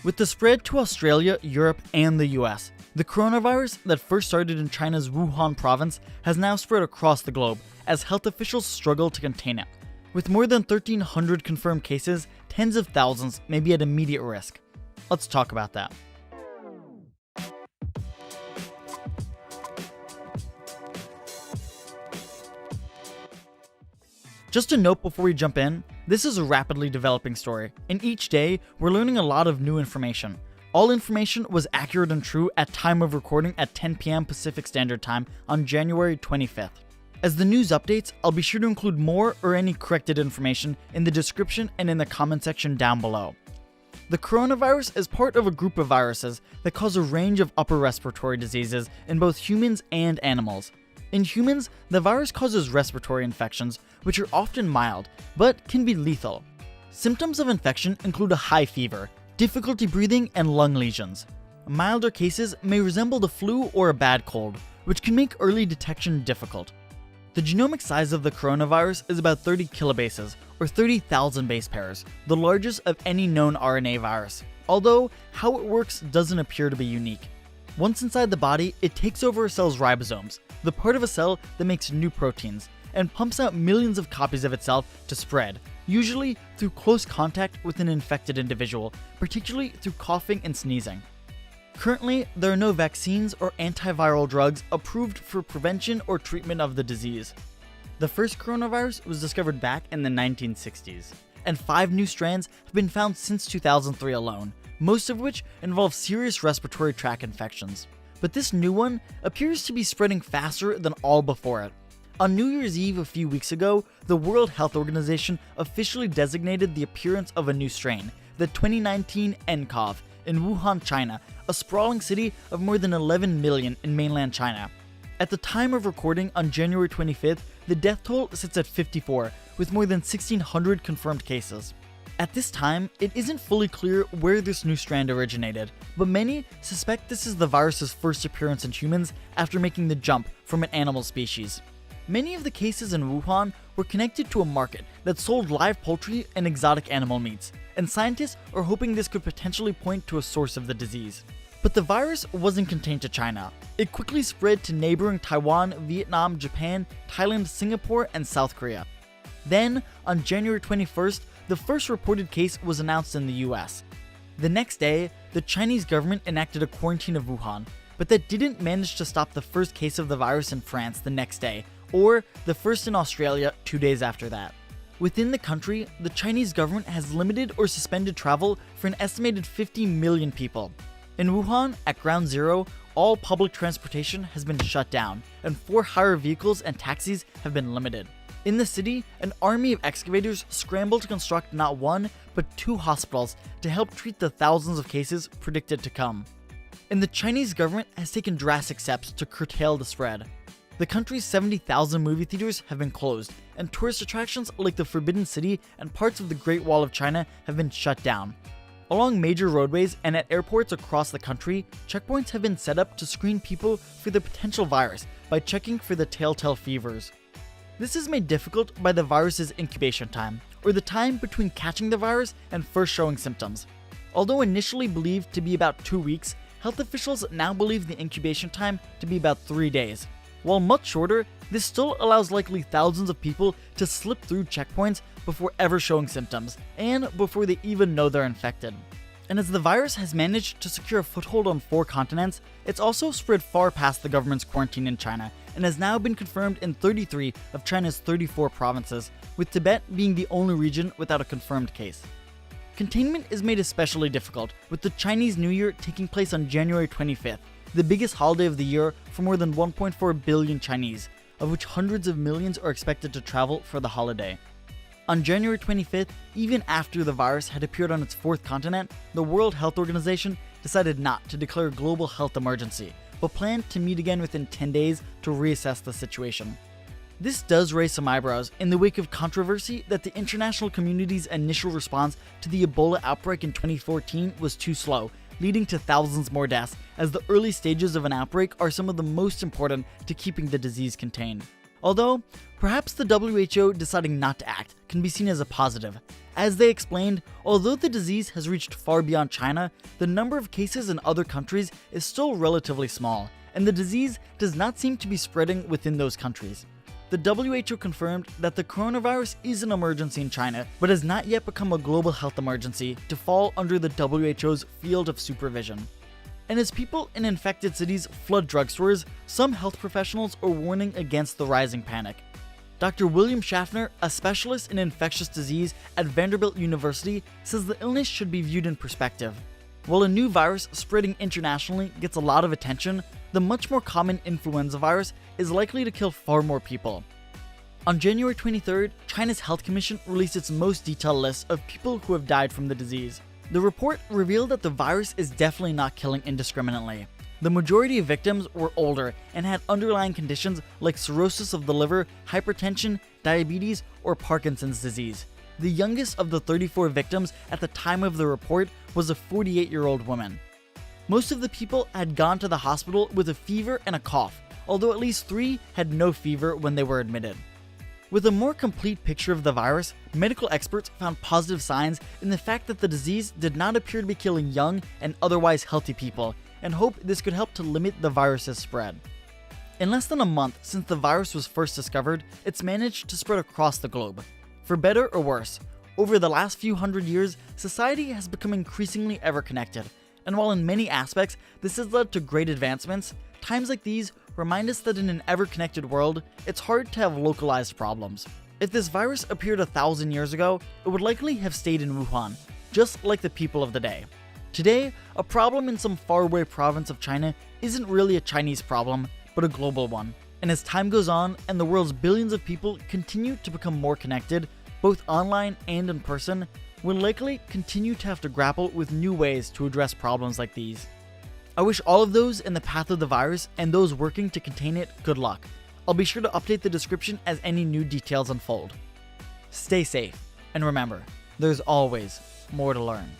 With the spread to Australia, Europe, and the US, the coronavirus that first started in China's Wuhan province has now spread across the globe as health officials struggle to contain it. With more than 1,300 confirmed cases, tens of thousands may be at immediate risk. Let's talk about that. Just a note before we jump in, this is a rapidly developing story, and each day we're learning a lot of new information. All information was accurate and true at time of recording at 10 p.m. Pacific Standard Time on January 25th. As the news updates, I'll be sure to include more or any corrected information in the description and in the comment section down below. The coronavirus is part of a group of viruses that cause a range of upper respiratory diseases in both humans and animals. In humans, the virus causes respiratory infections, which are often mild, but can be lethal. Symptoms of infection include a high fever, difficulty breathing, and lung lesions. Milder cases may resemble the flu or a bad cold, which can make early detection difficult. The genomic size of the coronavirus is about 30 kilobases, or 30,000 base pairs, the largest of any known RNA virus, although how it works doesn't appear to be unique. Once inside the body, it takes over a cell's ribosomes, the part of a cell that makes new proteins, and pumps out millions of copies of itself to spread, usually through close contact with an infected individual, particularly through coughing and sneezing. Currently, there are no vaccines or antiviral drugs approved for prevention or treatment of the disease. The first coronavirus was discovered back in the 1960s, and 5 new strands have been found since 2003 alone, most of which involve serious respiratory tract infections. But this new one appears to be spreading faster than all before it. On New Year's Eve a few weeks ago, the World Health Organization officially designated the appearance of a new strain, the 2019 nCoV, in Wuhan, China, a sprawling city of more than 11 million in mainland China. At the time of recording on January 25th, the death toll sits at 54, with more than 1,600 confirmed cases. At this time, it isn't fully clear where this new strand originated, but many suspect this is the virus's first appearance in humans after making the jump from an animal species. Many of the cases in Wuhan were connected to a market that sold live poultry and exotic animal meats, and scientists are hoping this could potentially point to a source of the disease. But the virus wasn't contained to China. It quickly spread to neighboring Taiwan, Vietnam, Japan, Thailand, Singapore, and South Korea. Then, on January 21st, the first reported case was announced in the US. The next day, the Chinese government enacted a quarantine of Wuhan, but that didn't manage to stop the first case of the virus in France the next day, or the first in Australia 2 days after that. Within the country, the Chinese government has limited or suspended travel for an estimated 50 million people. In Wuhan, at Ground Zero, all public transportation has been shut down, and 4 hire vehicles and taxis have been limited. In the city, an army of excavators scrambled to construct not 1, but 2 hospitals to help treat the thousands of cases predicted to come. And the Chinese government has taken drastic steps to curtail the spread. The country's 70,000 movie theaters have been closed, and tourist attractions like the Forbidden City and parts of the Great Wall of China have been shut down. Along major roadways and at airports across the country, checkpoints have been set up to screen people for the potential virus by checking for the telltale fevers. This is made difficult by the virus's incubation time, or the time between catching the virus and first showing symptoms. Although initially believed to be about 2 weeks, health officials now believe the incubation time to be about 3 days. While much shorter, this still allows likely thousands of people to slip through checkpoints before ever showing symptoms, and before they even know they're infected. And as the virus has managed to secure a foothold on 4 continents, it's also spread far past the government's quarantine in China, and has now been confirmed in 33 of China's 34 provinces, with Tibet being the only region without a confirmed case. Containment is made especially difficult, with the Chinese New Year taking place on January 25th, the biggest holiday of the year for more than 1.4 billion Chinese, of which hundreds of millions are expected to travel for the holiday. On January 25th, even after the virus had appeared on its 4th continent, the World Health Organization decided not to declare a global health emergency, but planned to meet again within 10 days to reassess the situation. This does raise some eyebrows in the wake of controversy that the international community's initial response to the Ebola outbreak in 2014 was too slow, leading to thousands more deaths, as the early stages of an outbreak are some of the most important to keeping the disease contained. Although, perhaps the WHO deciding not to act can be seen as a positive, As they explained, although the disease has reached far beyond China, the number of cases in other countries is still relatively small, and the disease does not seem to be spreading within those countries. The WHO confirmed that the coronavirus is an emergency in China, but has not yet become a global health emergency to fall under the WHO's field of supervision. And as people in infected cities flood drugstores, some health professionals are warning against the rising panic. Dr. William Schaffner, a specialist in infectious disease at Vanderbilt University, says the illness should be viewed in perspective. While a new virus spreading internationally gets a lot of attention, the much more common influenza virus is likely to kill far more people. On January 23rd, China's Health Commission released its most detailed list of people who have died from the disease. The report revealed that the virus is definitely not killing indiscriminately. The majority of victims were older and had underlying conditions like cirrhosis of the liver, hypertension, diabetes, or Parkinson's disease. The youngest of the 34 victims at the time of the report was a 48-year-old woman. Most of the people had gone to the hospital with a fever and a cough, although at least 3 had no fever when they were admitted. With a more complete picture of the virus, medical experts found positive signs in the fact that the disease did not appear to be killing young and otherwise healthy people, and hope this could help to limit the virus's spread. In less than a month since the virus was first discovered, it's managed to spread across the globe. For better or worse, over the last few hundred years, society has become increasingly ever-connected, and while in many aspects this has led to great advancements, times like these remind us that in an ever-connected world, it's hard to have localized problems. If this virus appeared 1,000 years ago, it would likely have stayed in Wuhan, just like the people of the day. Today, a problem in some faraway province of China isn't really a Chinese problem, but a global one. And as time goes on and the world's billions of people continue to become more connected, both online and in person, we'll likely continue to have to grapple with new ways to address problems like these. I wish all of those in the path of the virus and those working to contain it good luck. I'll be sure to update the description as any new details unfold. Stay safe, and remember, there's always more to learn.